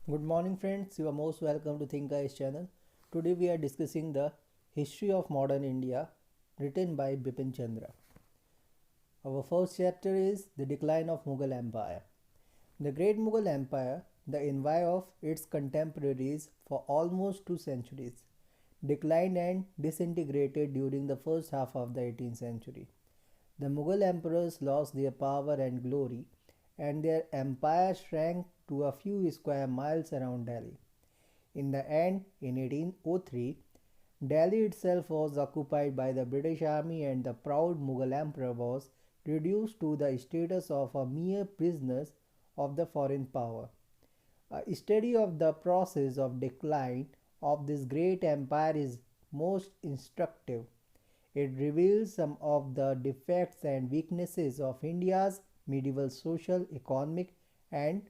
Good morning, friends. You are most welcome to Think Guys channel. Today we are discussing the history of modern India, written by Bipin Chandra. Our first chapter is the decline of Mughal Empire. The great Mughal Empire, the envy of its contemporaries for almost 2 centuries, declined and disintegrated during the first half of the 18th century. The Mughal emperors lost their power and glory, and their empire shrank to a few square miles around Delhi. In the end, in 1803, Delhi itself was occupied by the British army, and the proud Mughal emperor was reduced to the status of a mere prisoner of the foreign power. A study of the process of decline of this great empire is most instructive. It reveals some of the defects and weaknesses of India's medieval social, economic, and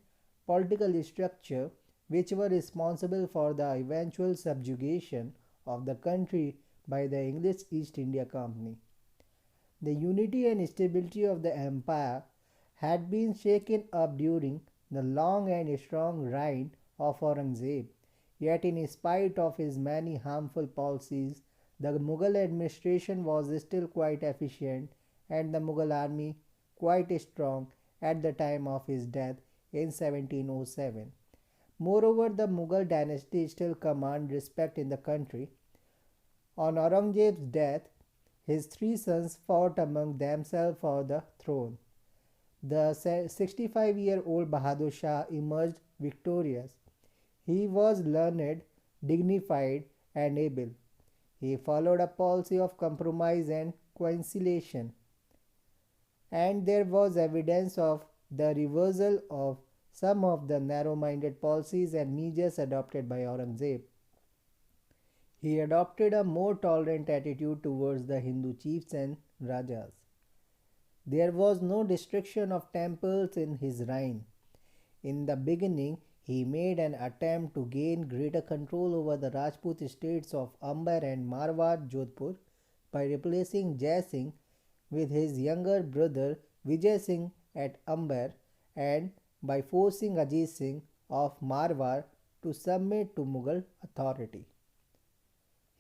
political structure, which were responsible for the eventual subjugation of the country by the English East India Company. The unity and stability of the empire had been shaken up during the long and strong reign of Aurangzeb. Yet, in spite of his many harmful policies, the Mughal administration was still quite efficient and the Mughal army quite strong at the time of his death in 1707. Moreover, the Mughal dynasty still commanded respect in the country. On Aurangzeb's death, his three sons fought among themselves for the throne. The 65-year-old Bahadur Shah emerged victorious. He was learned, dignified, and able. He followed a policy of compromise and conciliation, and there was evidence of the reversal of some of the narrow minded policies and measures adopted by Aurangzeb. He adopted a more tolerant attitude towards the Hindu chiefs and Rajas. There was no destruction of temples in his reign. In the beginning, he made an attempt to gain greater control over the Rajput states of Amber and Marwar Jodhpur by replacing Jai Singh with his younger brother Vijay Singh at Amber and by forcing Ajit Singh of Marwar to submit to Mughal authority.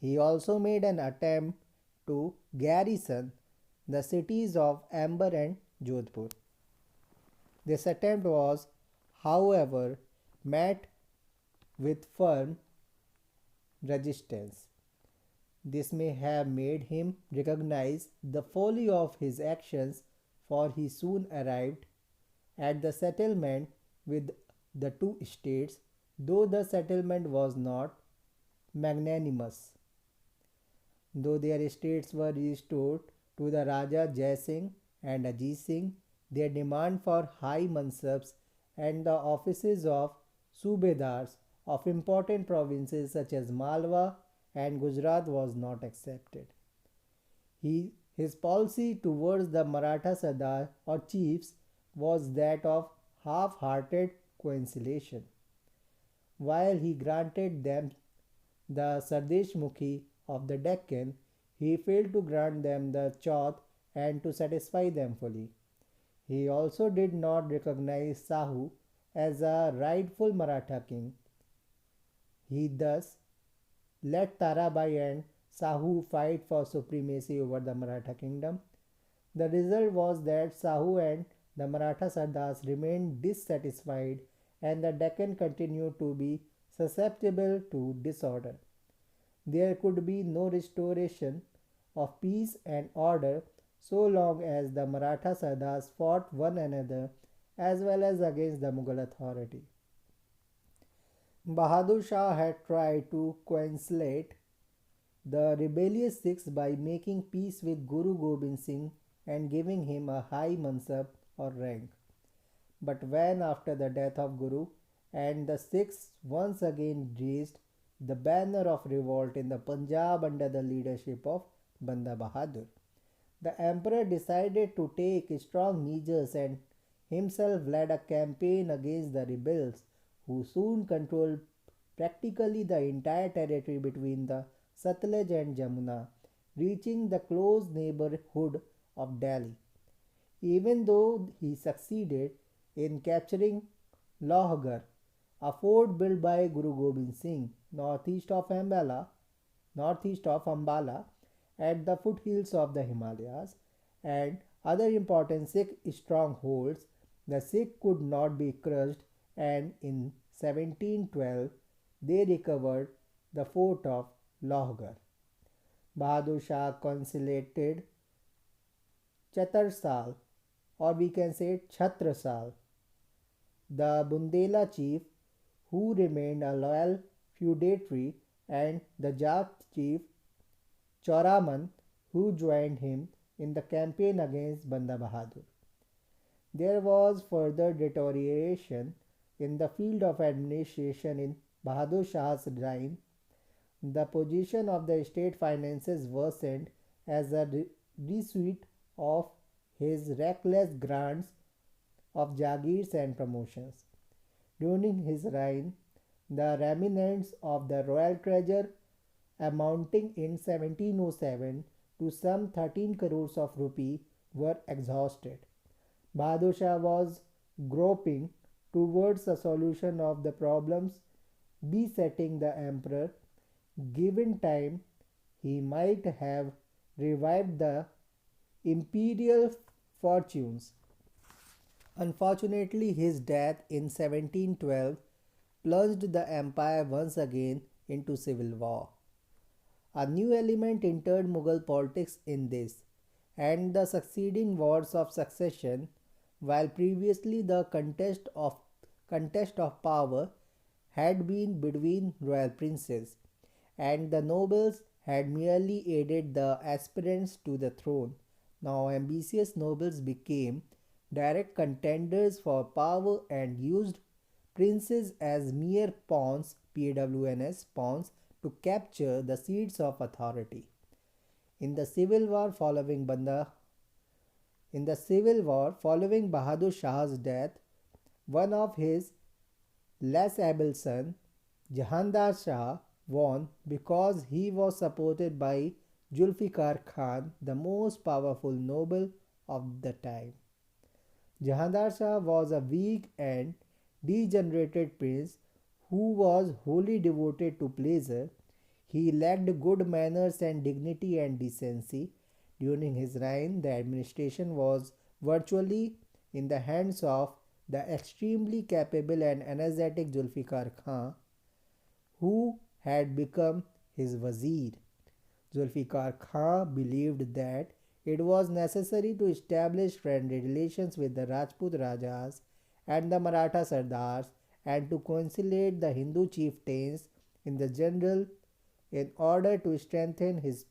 He also made an attempt to garrison the cities of Amber and Jodhpur. This attempt was, however, met with firm resistance. This may have made him recognize the folly of his actions, for he soon arrived at the settlement with the two states, though the settlement was not magnanimous. Though their estates were restored to the Raja Jai Singh and Ajit Singh, their demand for high mansabs and the offices of subedars of important provinces such as Malwa and Gujarat was not accepted. His policy towards the Maratha Sardar or chiefs was that of half-hearted conciliation. While he granted them the Sardesh Mukhi of the Deccan, he failed to grant them the Chauth and to satisfy them fully. He also did not recognize Sahu as a rightful Maratha king. He thus let Tarabai and Sahu fight for supremacy over the Maratha kingdom. The result was that Sahu and the Maratha Sardars remained dissatisfied and the Deccan continued to be susceptible to disorder. There could be no restoration of peace and order so long as the Maratha Sardars fought one another as well as against the Mughal authority. Bahadur Shah had tried to conciliate the rebellious Sikhs by making peace with Guru Gobind Singh and giving him a high mansab or rank. But when, after the death of Guru, and the Sikhs once again raised the banner of revolt in the Punjab under the leadership of Banda Bahadur, the emperor decided to take strong measures and himself led a campaign against the rebels, who soon controlled practically the entire territory between the Satluj and Jamuna, reaching the close neighborhood of Delhi. Even though he succeeded in capturing Lohgar, a fort built by Guru Gobind Singh northeast of Ambala at the foothills of the Himalayas, and other important Sikh strongholds. The Sikh could not be crushed, and in 1712 they recovered the fort of Lohgar. Bahadur Shah consolidated Chatarsal, or we can say Chhatrasal, the Bundela chief who remained a loyal feudatory, and the Jat chief Choraman who joined him in the campaign against Banda Bahadur. There was further deterioration in the field of administration in Bahadur Shah's reign. The position of the state finances worsened as a result of his reckless grants of jagirs and promotions. During his reign, the remnants of the royal treasure, amounting in 1707 to some 13 crores of rupee, were exhausted. Bahadur Shah was groping towards a solution of the problems besetting the emperor. Given time, he might have revived the imperial fortunes. Unfortunately, his death in 1712 plunged the empire once again into civil war. A new element entered Mughal politics in this and the succeeding wars of succession. While previously the contest of power had been between royal princes, and the nobles had merely aided the aspirants to the throne. Now ambitious nobles became direct contenders for power and used princes as mere pawns, to capture the seats of authority. In the civil war following Bahadur Shah's death, one of his less able sons, Jahandar Shah, won because he was supported by Zulfikar Khan, the most powerful noble of the time. Jahandar Shah was a weak and degenerated prince who was wholly devoted to pleasure. He lacked good manners and dignity and decency. During his reign, the administration was virtually in the hands of the extremely capable and energetic Zulfikar Khan, who had become his vizier. Zulfikar Khan believed that it was necessary to establish friendly relations with the Rajput Rajas and the Maratha Sardars and to conciliate the Hindu chieftains in the general in order to strengthen his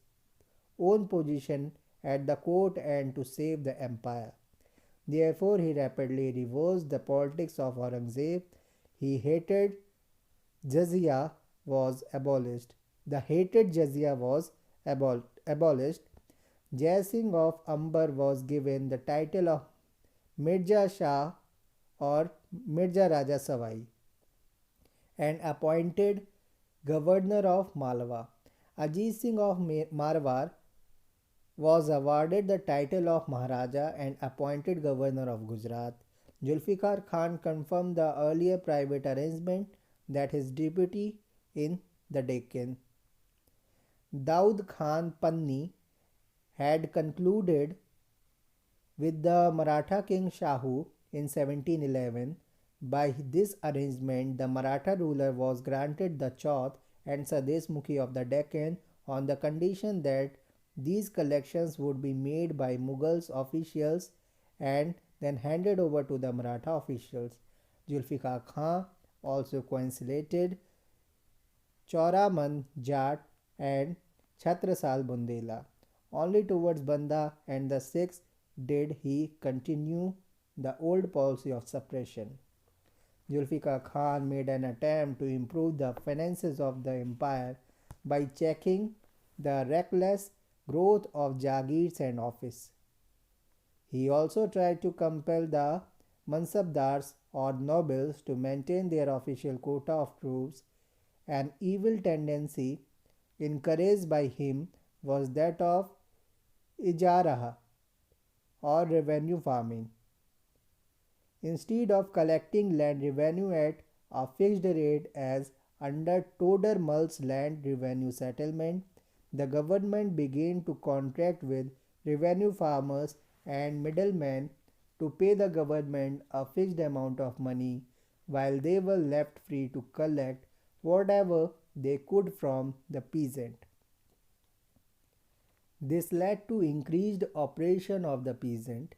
own position at the court and to save the empire. Therefore, he rapidly reversed the politics of Aurangzeb. He hated jizya was abolished. The hated jizya was abolished. Jai Singh of Amber was given the title of Mirza Shah or Mirza Raja Savai and appointed governor of Malwa. Ajit Singh of Marwar was awarded the title of Maharaja and appointed governor of Gujarat. Zulfikar Khan confirmed the earlier private arrangement that his deputy in the Deccan, Daud Khan Panni, had concluded with the Maratha king Shahu in 1711. By this arrangement, the Maratha ruler was granted the Chauth and Sadeshmukhi of the Deccan on the condition that these collections would be made by Mughals officials and then handed over to the Maratha officials. Zulfikar Khan also conciliated Choraman Jat and Chhatrasal Bundela. Only towards Banda and the Sikhs did he continue the old policy of suppression. Zulfikar Khan made an attempt to improve the finances of the empire by checking the reckless growth of jagirs and office. He also tried to compel the mansabdars or nobles to maintain their official quota of troops. An evil tendency encouraged by him was that of ijaraha or revenue farming. Instead of collecting land revenue at a fixed rate as under Todar Mal's land revenue settlement. The government began to contract with revenue farmers and middlemen to pay the government a fixed amount of money while they were left free to collect whatever they could from the peasant. This led to increased oppression of the peasant.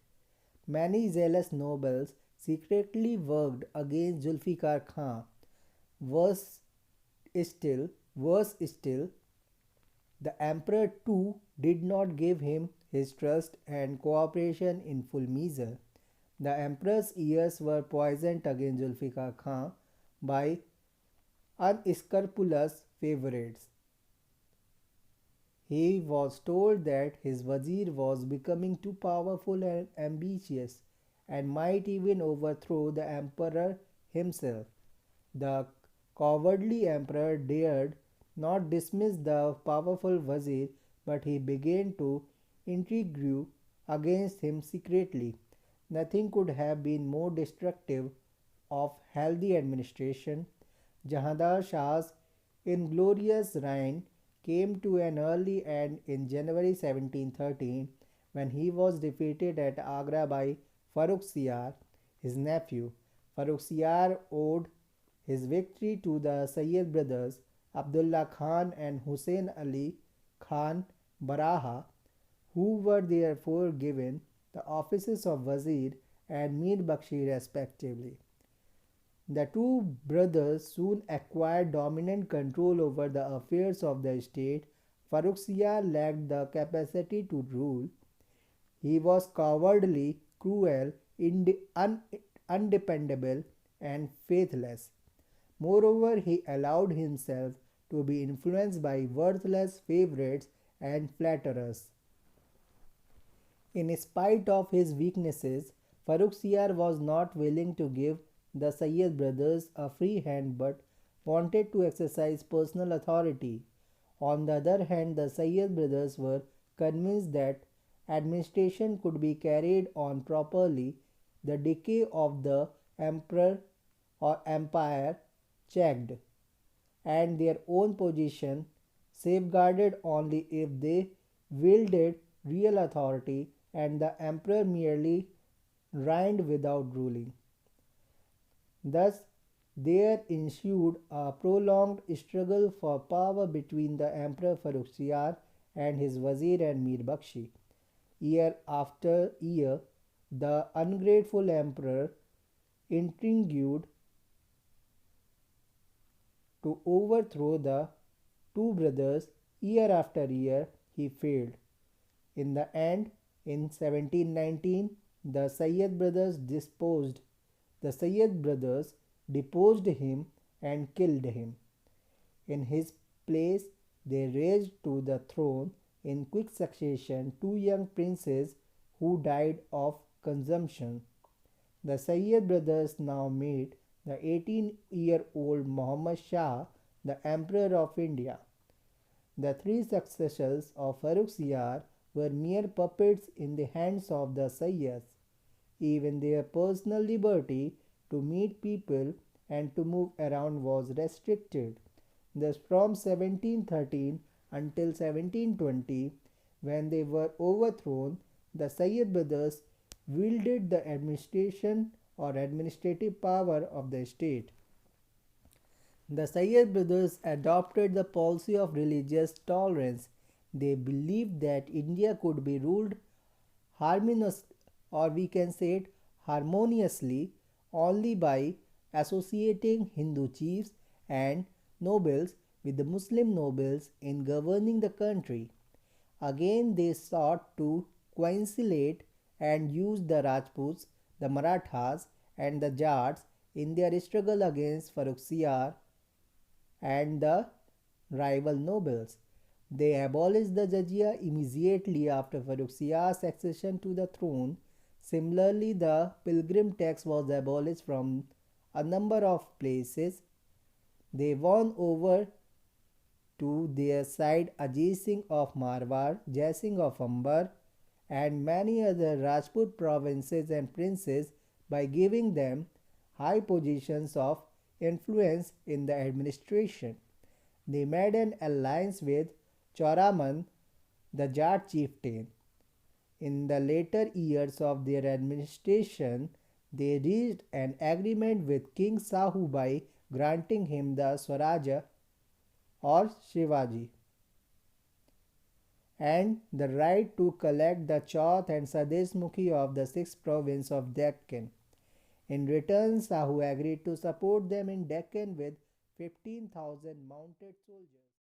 Many zealous nobles secretly worked against Zulfikar Khan. Worse worse still, the emperor too did not give him his trust and cooperation in full measure. The emperor's ears were poisoned against Zulfikar Khan by unscrupulous favorites. He was told that his Wazir was becoming too powerful and ambitious and might even overthrow the emperor himself. The cowardly emperor dared not dismiss the powerful Wazir, but he began to intrigue against him secretly. Nothing could have been more destructive of healthy administration. Jahandar Shah's inglorious reign came to an early end in January 1713 when he was defeated at Agra by Farrukhsiyar, his nephew. Farrukhsiyar owed his victory to the Sayyid brothers Abdullah Khan and Hussein Ali Khan Baraha, who were therefore given the offices of Wazir and Mir Bakshi respectively. The two brothers soon acquired dominant control over the affairs of the state. Farrukhsiyar lacked the capacity to rule. He was cowardly, cruel, undependable, and faithless. Moreover, he allowed himself to be influenced by worthless favorites and flatterers. In spite of his weaknesses, Farrukhsiyar was not willing to give the Sayyid brothers a free hand but wanted to exercise personal authority. On the other hand, the Sayyid brothers were convinced that administration could be carried on properly, the decay of the emperor or empire checked, and their own position safeguarded only if they wielded real authority and the emperor merely reigned without ruling. Thus, there ensued a prolonged struggle for power between the Emperor Farrukhsiyar and his Wazir and Mir Bakshi. Year after year, the ungrateful emperor intrigued to overthrow the two brothers. Year after year, he failed. In the end, in 1719, the Sayyid brothers deposed him and killed him. In his place, they raised to the throne in quick succession two young princes who died of consumption. The Sayyid brothers now made the 18-year-old Muhammad Shah the Emperor of India. The three successors of Farrukhsiyar were mere puppets in the hands of the Sayyids. Even their personal liberty to meet people and to move around was restricted. Thus, from 1713 until 1720, when they were overthrown, the Sayyid brothers wielded the administration or administrative power of the state. The Sayyid brothers adopted the policy of religious tolerance. They believed that India could be ruled harmonious, or we can say it harmoniously, only by associating Hindu chiefs and nobles with the Muslim nobles in governing the country. Again, they sought to conciliate and use the Rajputs, the Marathas, and the Jats in their struggle against Farrukhsiyar and the rival nobles. They abolished the jizya immediately after Farrukhsiyar's accession to the throne. Similarly, the pilgrim tax was abolished from a number of places. They won over to their side Ajit Singh of Marwar, Jai Singh of Amber, and many other Rajput provinces and princes by giving them high positions of influence in the administration. They made an alliance with Choraman, the Jat chieftain. In the later years of their administration, they reached an agreement with King Sahubai granting him the Swaraja or Shivaji and the right to collect the Chauth and Sadeshmukhi of the 6th province of Deccan. In return, Sahu agreed to support them in Deccan with 15,000 mounted soldiers.